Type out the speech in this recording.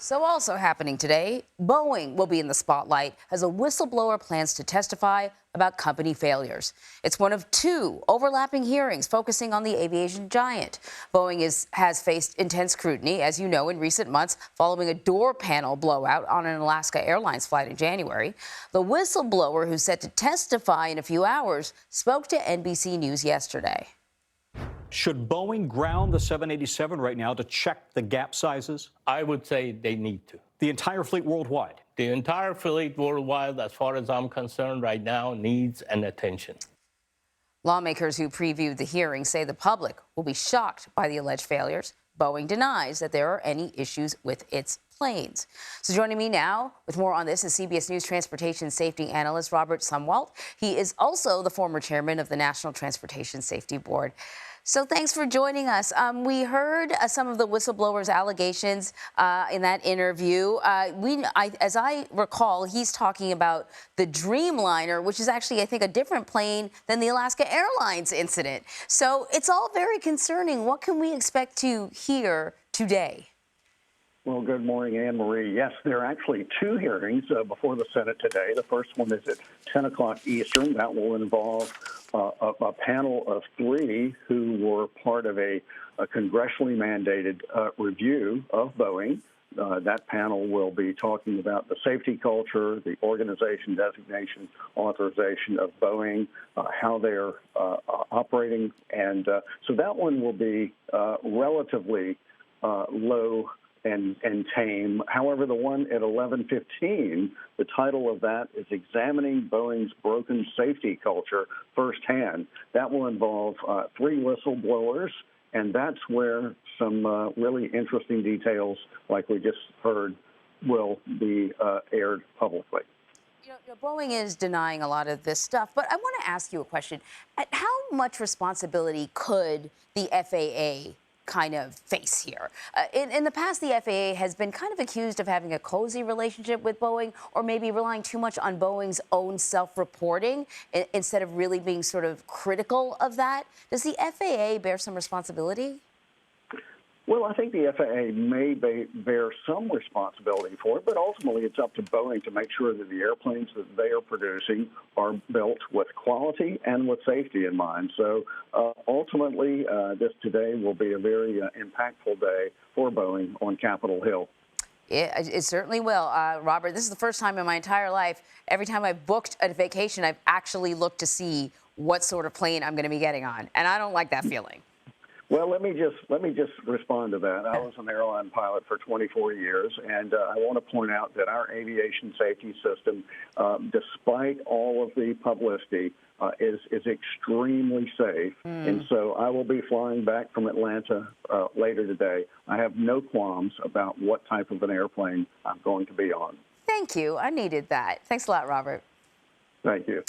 So also happening today, Boeing will be in the spotlight as a whistleblower plans to testify about company failures. It's one of two overlapping hearings focusing on the aviation giant. Boeing has faced intense scrutiny, as you know, in recent months following a door panel blowout on an Alaska Airlines flight in January. The whistleblower, who's set to testify in a few hours, spoke to NBC News yesterday. Should Boeing ground the 787 right now to check the gap sizes? I would say they need to. The entire fleet worldwide? The entire fleet worldwide, as far as I'm concerned right now, needs an attention. Lawmakers who previewed the hearing say the public will be shocked by the alleged failures. Boeing denies that there are any issues with its planes. So joining me now with more on this is CBS News transportation safety analyst Robert Sumwalt. He is also the former chairman of the National Transportation Safety Board. So thanks for joining us. We heard some of the whistleblowers' allegations in that interview. As I recall, he's talking about the Dreamliner, which is actually, I think, a different plane than the Alaska Airlines incident. So it's all very concerning. What can we expect to hear today? Well, good morning, Anne Marie. Yes, there are actually two hearings before the Senate today. The first one is at 10 o'clock Eastern. That will involve a panel of three who were part of a congressionally mandated review of Boeing. That panel will be talking about the safety culture, the organization designation authorization of Boeing, how they're operating. And so that one will be relatively low and tame. However, the one at 11:15, the title of that is Examining Boeing's Broken Safety Culture Firsthand. That will involve three whistleblowers, and that's where some really interesting details, like we just heard, will be aired publicly. You know, Boeing is denying a lot of this stuff, but I want to ask you a question. How much responsibility could the FAA kind of face here? In the past, the FAA has been kind of accused of having a cozy relationship with Boeing, or maybe relying too much on Boeing's own self-reporting instead of really being sort of critical of that. Does the FAA bear some responsibility? Well, I think the FAA may bear some responsibility for it, but ultimately it's up to Boeing to make sure that the airplanes that they are producing are built with quality and with safety in mind. So ultimately, this today will be a very impactful day for Boeing on Capitol Hill. It certainly will. Robert, this is the first time in my entire life, every time I've booked a vacation, I've actually looked to see what sort of plane I'm going to be getting on, and I don't like that feeling. Well, let me just respond to that. I was an airline pilot for 24 years, and I want to point out that our aviation safety system, despite all of the publicity, is extremely safe. And so I will be flying back from Atlanta later today. I have no qualms about what type of an airplane I'm going to be on. Thank you. I needed that. Thanks a lot, Robert. Thank you.